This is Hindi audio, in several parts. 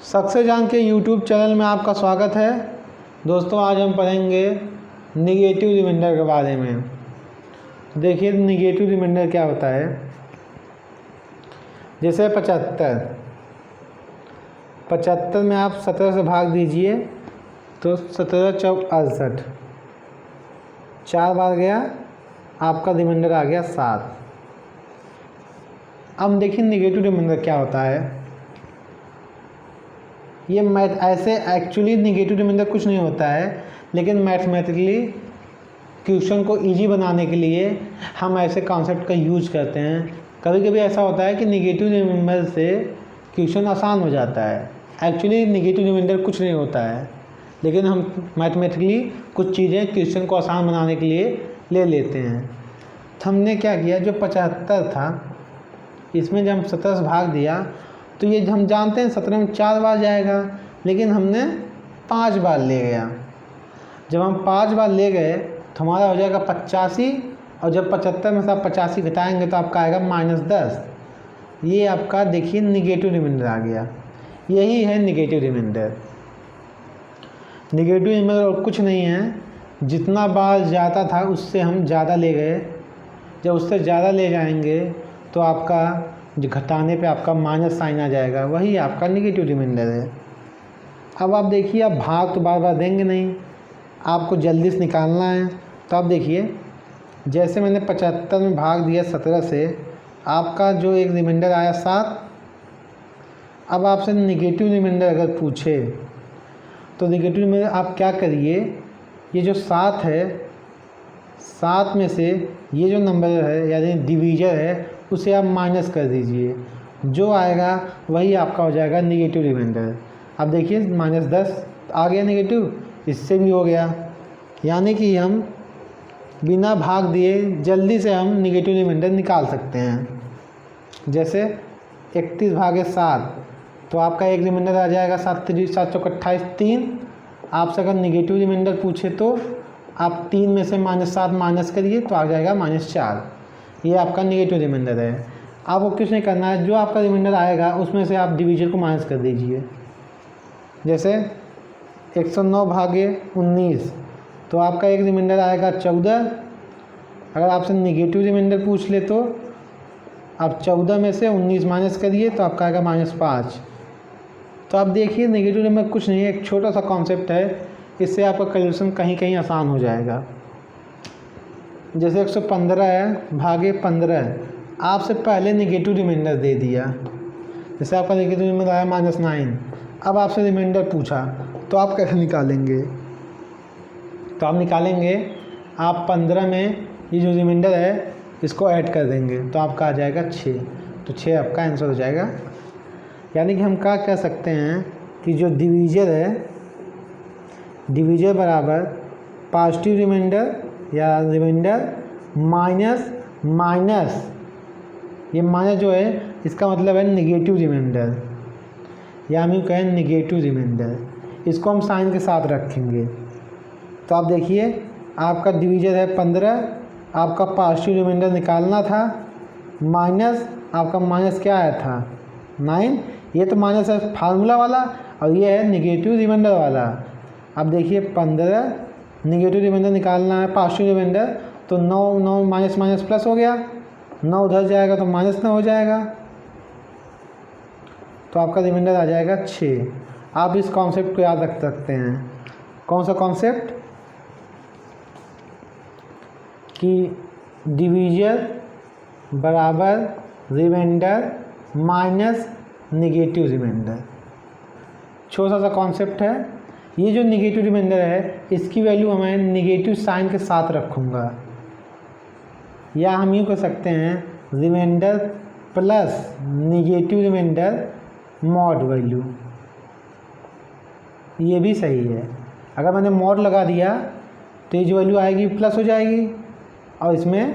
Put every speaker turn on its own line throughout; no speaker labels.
सक्सेस जान के यूट्यूब चैनल में आपका स्वागत है। दोस्तों, आज हम पढ़ेंगे निगेटिव रिमाइंडर के बारे में। देखिए निगेटिव रिमाइंडर क्या होता है। जैसे 75 में आप 17 से भाग दीजिए तो 17 चौक 68, 4 बार गया, आपका रिमाइंडर आ गया 7। अब देखिए निगेटिव रिमाइंडर क्या होता है। ये ऐसे एक्चुअली निगेटिव रिमाइंडर कुछ नहीं होता है, लेकिन मैथमेटिकली क्वेश्चन को इजी बनाने के लिए हम ऐसे कॉन्सेप्ट का यूज करते हैं। कभी कभी ऐसा होता है कि निगेटिव रिमाइंडर से क्वेश्चन आसान हो जाता है। एक्चुअली निगेटिव रिमाइंडर कुछ नहीं होता है, लेकिन हम मैथमेटिकली कुछ चीज़ें क्वेश्चन को आसान बनाने के लिए ले लेते हैं। तो हमने क्या किया, जो 75 था इसमें जब हम 17 से भाग दिया तो ये हम जानते हैं 17 में 4 बार जाएगा, लेकिन हमने 5 बार ले गया। जब हम 5 बार ले गए तो हमारा हो जाएगा 85, और जब 75 में से आप 85 घटाएंगे तो आपका आएगा -10। ये आपका देखिए निगेटिव रिमाइंडर आ गया। यही है निगेटिव रिमाइंडर। निगेटिव रिमाइंडर और कुछ नहीं है, जितना बार जाता था उससे हम ज़्यादा ले गए। जब उससे ज़्यादा ले जाएंगे तो आपका जो घटाने पे आपका माइनस साइन आ जाएगा, वही आपका निगेटिव रिमाइंडर है। अब आप देखिए, आप भाग तो बार बार देंगे नहीं, आपको जल्दी से निकालना है। तो आप देखिए, जैसे मैंने 75 में भाग दिया 17 से, आपका जो एक रिमाइंडर आया 7। अब आपसे निगेटिव रिमाइंडर अगर पूछे तो निगेटिव रिमाइंडर आप क्या करिए, ये जो 7 है, 7 में से ये जो नंबर है यानी डिवीजर है उसे आप माइनस कर दीजिए। जो आएगा वही आपका हो जाएगा निगेटिव रिमाइंडर। अब देखिए -10 आ गया निगेटिव, इससे भी हो गया। यानी कि हम बिना भाग दिए जल्दी से हम निगेटिव रिमाइंडर निकाल सकते हैं। जैसे 31 भागे 7, तो आपका एक रिमाइंडर आ जाएगा 7 चौक 28, 3। आपसे अगर निगेटिव रिमाइंडर पूछे तो आप 3 में से -7 माइनस करिए तो आ जाएगा -4। ये आपका निगेटिव रिमाइंडर है। आपको कुछ नहीं करना है, जो आपका रिमाइंडर आएगा उसमें से आप डिवीजर को माइनस कर दीजिए। जैसे 109 भागे 19, तो आपका एक रिमाइंडर आएगा 14। अगर आपसे निगेटिव रिमाइंडर पूछ ले तो आप 14 में से 19 माइनस करिए तो आपका आएगा -5। तो आप देखिए निगेटिव रिमाइंडर कुछ नहीं है, एक छोटा सा कॉन्सेप्ट है, इससे आपका कैलकुलेशन कहीं कहीं आसान हो जाएगा। जैसे 115 है भागे 15, आपसे पहले निगेटिव रिमाइंडर दे दिया। जैसे आपका निगेटिव रिमाइंडर आया -9। अब आपसे रिमाइंडर पूछा तो आप कैसे निकालेंगे। तो आप निकालेंगे, आप 15 में ये जो रिमाइंडर है इसको ऐड कर देंगे तो आपका आ जाएगा 6। तो 6 आपका आंसर हो जाएगा। यानी कि हम क्या कह सकते हैं कि जो डिवीजर है, डिवीजर बराबर पॉजिटिव रिमाइंडर या रिमाइंडर माइनस ये माइनस जो है इसका मतलब है निगेटिव रिमाइंडर, या हम यूँ कहें निगेटिव रिमाइंडर। इसको हम साइन के साथ रखेंगे। तो आप देखिए, आपका डिवीजर है 15, आपका पॉजिटिव रिमाइंडर निकालना था, माइनस आपका माइनस क्या आया था 9। ये तो माइनस है फार्मूला वाला, और ये है निगेटिव रिमाइंडर वाला। अब देखिए 15 निगेटिव रिमाइंडर निकालना है, पॉजिटिव रिमाइंडर, तो 9 माइनस माइनस प्लस हो गया, 9 उधर जाएगा तो -9 हो जाएगा, तो आपका रिमाइंडर आ जाएगा 6। आप इस कॉन्सेप्ट को याद रख सकते हैं। कौन सा कॉन्सेप्ट, कि डिवीजर बराबर रिमाइंडर माइनस निगेटिव रिमाइंडर। छोटा सा कॉन्सेप्ट है। ये जो निगेटिव रिमाइंडर है इसकी वैल्यू मैं निगेटिव साइन के साथ रखूँगा, या हम यूँ कर सकते हैं remainder plus negative remainder mod value. ये भी सही है। अगर मैंने मॉड लगा दिया तो ये जो वैल्यू आएगी प्लस हो जाएगी, और इसमें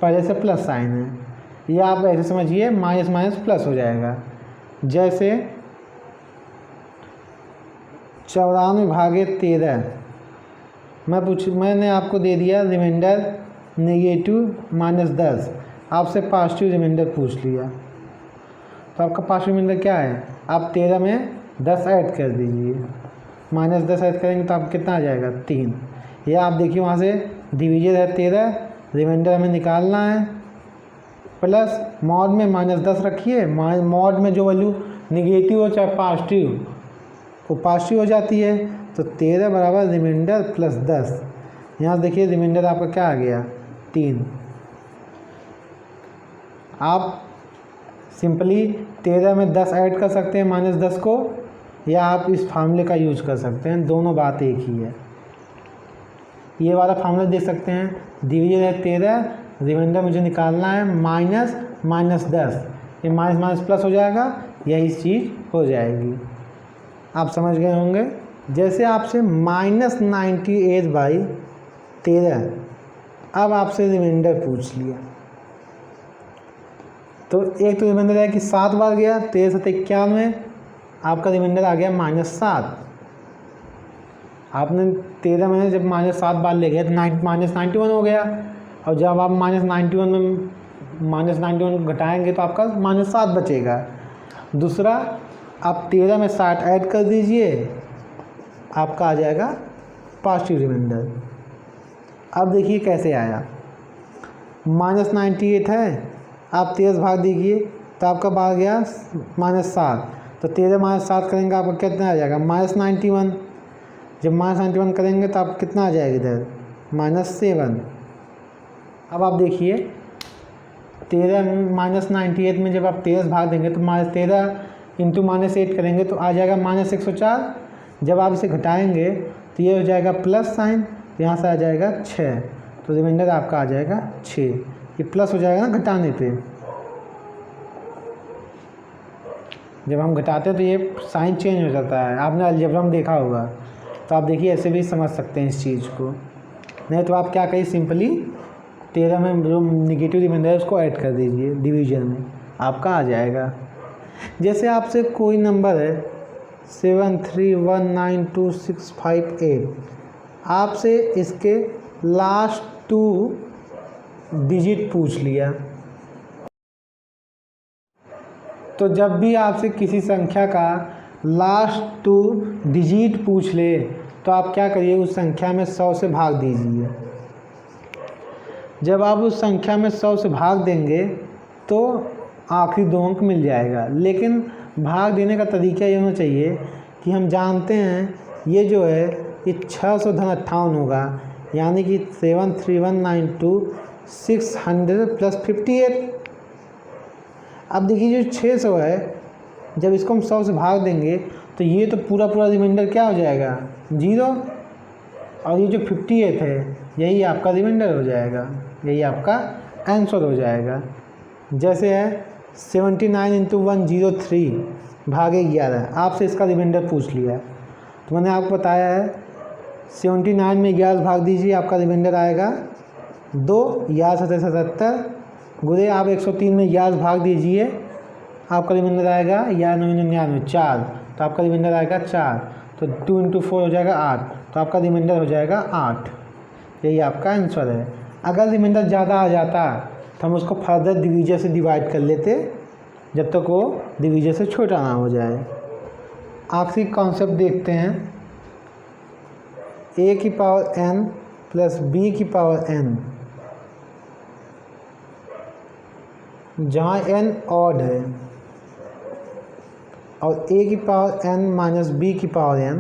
पहले से प्लस साइन है। या आप ऐसे समझिए माइनस माइनस प्लस हो जाएगा। जैसे 94 भागे 13, मैंने आपको दे दिया रिमाइंडर नेगेटिव -10, आपसे पॉजिटिव रिमाइंडर पूछ लिया। तो आपका पॉजिटिव रिमाइंडर क्या है, आप 13 में 10 ऐड कर दीजिए, -10 ऐड करेंगे तो आप कितना आ जाएगा 3। या आप देखिए वहाँ से डिवीजन है 13, रिमाइंडर हमें निकालना है, प्लस मॉड में -10 रखिए, मॉड में जो वैल्यू निगेटिव हो चाहे पॉजिटिव वो पॉजिटिव हो जाती है, तो 13 बराबर रिमाइंडर प्लस 10। यहाँ देखिए रिमाइंडर आपका क्या आ गया 3। आप सिंपली 13 में 10 ऐड कर सकते हैं -10 को, या आप इस फार्मूले का यूज कर सकते हैं, दोनों बात एक ही है। ये वाला फार्मूला देख सकते हैं, डिवीजन है 13, रिमाइंडर मुझे निकालना है -10, ये माइनस प्लस हो जाएगा, यही चीज़ हो जाएगी। आप समझ गए होंगे। जैसे आपसे -98/13, अब आपसे रिमाइंडर पूछ लिया, तो एक तो रिमाइंडर है कि 7 बार गया, 13 7 91, आपका रिमाइंडर आ गया -7। आपने 13 में जब -7 बार ले गए तो -91 हो गया, और जब आप -91 में -91 को घटाएंगे तो आपका -7 बचेगा। दूसरा, आप 13 में 60 ऐड कर दीजिए, आपका आ जाएगा पॉजिटिव रिमाइंडर। अब देखिए कैसे आया, -98 है, आप 13 भाग दीजिए तो आपका आ गया -7, तो 13 - 7 करेंगे आपका कितना आ जाएगा -91। जब -91 करेंगे तो आप कितना आ जाएगा इधर -7। अब आप देखिए 13 -98 में जब आप 13 भाग देंगे तो -13 इंटू -8 करेंगे तो आ जाएगा -104। जब आप इसे घटाएंगे तो ये हो जाएगा प्लस साइन, यहाँ से आ जाएगा 6, तो रिमाइंडर आपका आ जाएगा 6। ये प्लस हो जाएगा ना घटाने पे, जब हम घटाते हैं तो ये साइन चेंज हो जाता है, आपने अलजेब्रा में देखा होगा। तो आप देखिए ऐसे भी समझ सकते हैं इस चीज़ को। नहीं तो आप क्या करिए, सिंपली 13 में जो निगेटिव रिमाइंडर है उसको ऐड कर दीजिए डिवीजन में, आपका आ जाएगा। जैसे आपसे कोई नंबर है 7319265 आपसे इसके लास्ट 2 डिजिट पूछ लिया, तो जब भी आपसे किसी संख्या का लास्ट 2 डिजिट पूछ ले तो आप क्या करिए, उस संख्या में 100 से भाग दीजिए। जब आप उस संख्या में 100 से भाग देंगे तो आखिरी 2 अंक मिल जाएगा। लेकिन भाग देने का तरीका ये होना चाहिए कि हम जानते हैं ये जो है ये 658 होगा, यानी कि 73192 600 प्लस 58। अब देखिए जो 600 है, जब इसको हम 100 से भाग देंगे तो ये तो पूरा रिमाइंडर क्या हो जाएगा 0, और ये जो 58 है यही आपका रिमाइंडर हो जाएगा, यही आपका आंसर हो जाएगा। जैसे है 79 इंटू 103 भागे 11, आपसे इसका रिमाइंडर पूछ लिया, तो मैंने आपको बताया है 79 में 11 भाग दीजिए, आपका रिमाइंडर आएगा 2, 11 77 गुरे आप 103 में 11 भाग दीजिए, आपका रिमाइंडर आएगा 11 4, तो आपका रिमाइंडर आएगा 4, तो 2 इंटू 4 हो जाएगा 8, तो आपका रिमाइंडर हो जाएगा 8। यही आपका आंसर है। अगर रिमाइंडर ज़्यादा आ जाता तो हम उसको फर्दर डिवीजन से डिवाइड कर लेते, जब तक वो डिवीजन से छोटा ना हो जाए। आखिरी कॉन्सेप्ट देखते हैं, a की पावर n प्लस b की पावर n, जहाँ n ऑड है, और a की पावर n माइनस b की पावर n,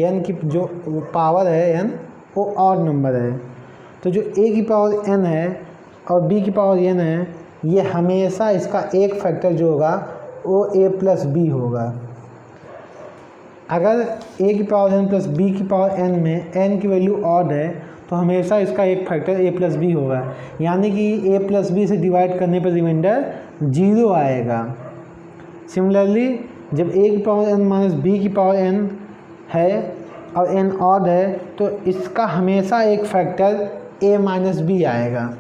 n की जो पावर है n वो ऑड नंबर है। तो जो a की पावर n है और b की पावर n है, ये हमेशा इसका एक फैक्टर जो होगा वो a प्लस b होगा। अगर a की पावर n प्लस b की पावर n में n की वैल्यू ऑड है तो हमेशा इसका एक फैक्टर a प्लस b होगा, यानी कि a प्लस b से डिवाइड करने पर रिमाइंडर 0 आएगा। सिमिलरली जब a की पावर n माइनस b की पावर n है और n ऑड है तो इसका हमेशा एक फैक्टर a माइनस b आएगा,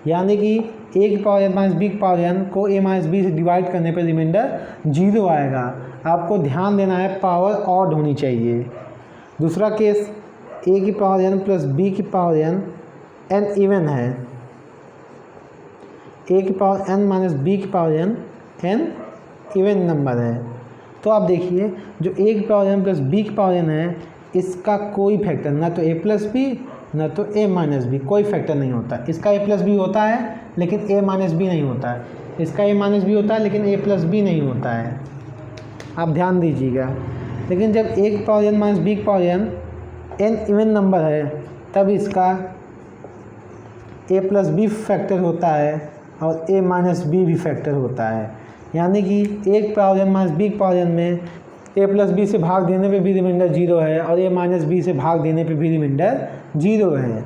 यानी कि a की पावर n माइनस b की पावर n को a माइनस b से डिवाइड करने पर रिमाइंडर 0 आएगा। आपको ध्यान देना है पावर ऑड होनी चाहिए। दूसरा केस a की पावर n प्लस b की पावर n इवन है, a की पावर n माइनस b की पावर n इवन नंबर है, तो आप देखिए जो a की पावर n प्लस b की पावर n है, इसका कोई फैक्टर, ना तो a प्लस बी ना तो a माइनस बी, कोई फैक्टर नहीं होता। इसका a प्लस बी होता है लेकिन a माइनस बी नहीं होता है, इसका a माइनस बी होता है लेकिन a प्लस बी नहीं होता है। आप ध्यान दीजिएगा। लेकिन जब a की पावर n माइनस b की पावर n इवन नंबर है, तब इसका a प्लस बी फैक्टर होता है और a माइनस बी भी फैक्टर होता है। यानी कि a की पावर n माइनस b की पावर n में a प्लस बी से भाग देने पे भी रिमाइंडर 0 है और a माइनस बी से भाग देने पे भी रिमाइंडर 0 है।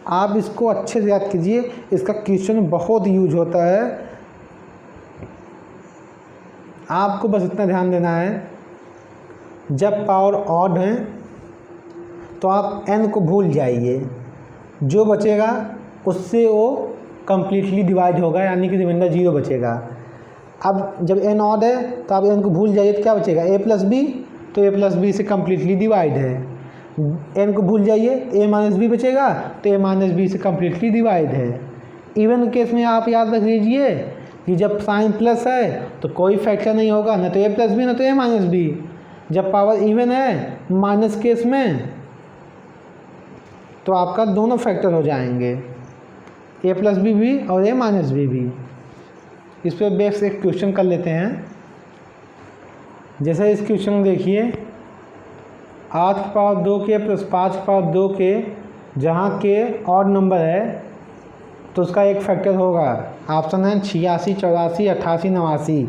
आप इसको अच्छे से याद कीजिए, इसका क्वेश्चन बहुत यूज होता है। आपको बस इतना ध्यान देना है, जब पावर ऑड है तो आप n को भूल जाइए, जो बचेगा उससे वो कम्प्लीटली डिवाइड होगा, यानी कि रिमाइंडर 0 बचेगा। अब जब n ऑड है तो आप n को भूल जाइए तो क्या बचेगा, a प्लस बी, तो a प्लस बी से कम्प्लीटली डिवाइड है। n को भूल जाइए तो a माइनस बी बचेगा, तो a माइनस बी से कम्प्लीटली डिवाइड है। इवन केस में आप याद रख लीजिए कि जब साइन प्लस है तो कोई फैक्टर नहीं होगा, ना तो a प्लस बी ना तो a माइनस बी। जब पावर इवन है माइनस केस में तो आपका दोनों फैक्टर हो जाएंगे, a प्लस बी भी और a माइनस बी भी। इस पर बेस एक क्वेश्चन कर लेते हैं। जैसे इस क्वेश्चन में देखिए, 8 की पावर 2 के प्लस 5 की पावर 2 के, जहाँ के ऑड नंबर है तो उसका एक फैक्टर होगा। ऑप्शन है 86, 84, 88, 89।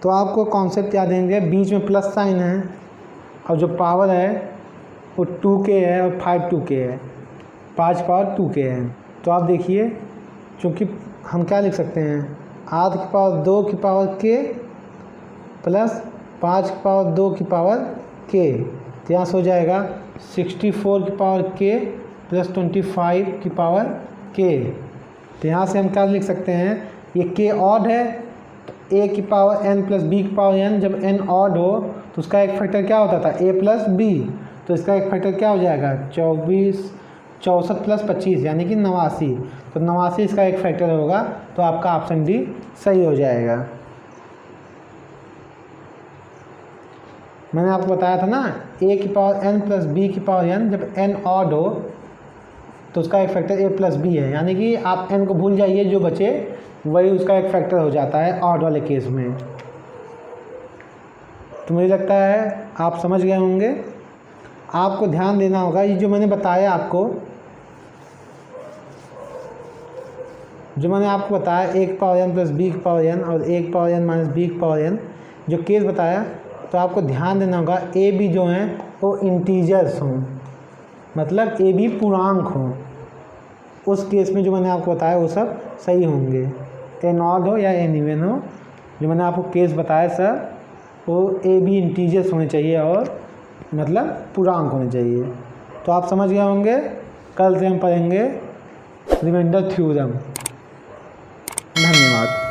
तो आपको कॉन्सेप्ट याद देंगे, बीच में प्लस साइन है और जो पावर है वो 2k है और 5 2k है, 5 पावर 2k है। तो आप देखिए, चूँकि हम क्या लिख सकते हैं, 8 की पावर 2 की पावर k प्लस 5 की पावर 2 की पावर k, तो यहाँ से हो जाएगा 64 की पावर k प्लस 25 की पावर k। तो यहाँ से हम क्या लिख सकते हैं, ये k ऑड है तो a की पावर n प्लस b की पावर n, जब n ऑड हो तो उसका एक फैक्टर क्या होता था, a प्लस b, तो इसका एक फैक्टर क्या हो जाएगा, 64 प्लस 25 यानी कि 89। तो 89 इसका एक फैक्टर होगा, तो आपका ऑप्शन डी सही हो जाएगा। मैंने आपको बताया था ना, a की पावर n प्लस b की पावर n, जब n ऑड हो तो उसका एक फैक्टर a प्लस b है। यानी कि आप n को भूल जाइए, जो बचे वही उसका एक फैक्टर हो जाता है ऑड वाले केस में। तो मुझे लगता है आप समझ गए होंगे। आपको ध्यान देना होगा, ये जो मैंने बताया आपको, जो मैंने आपको बताया 1 पावर n प्लस b की पावर n और 1 पावर n माइनस b की पावर n, जो केस बताया, तो आपको ध्यान देना होगा a b जो हैं वो इंटीजर्स हों, मतलब a b पूर्णांक हों। उस केस में जो मैंने आपको बताया वो सब सही होंगे, n ऑड हो या n इवन हो। जो मैंने आपको केस बताया सर, वो a b इंटीजर्स होने चाहिए और मतलब पूर्णांक होने चाहिए। तो आप समझ गए होंगे। कल से हम पढ़ेंगे रिमाइंडर थ्योरम। धन्यवाद।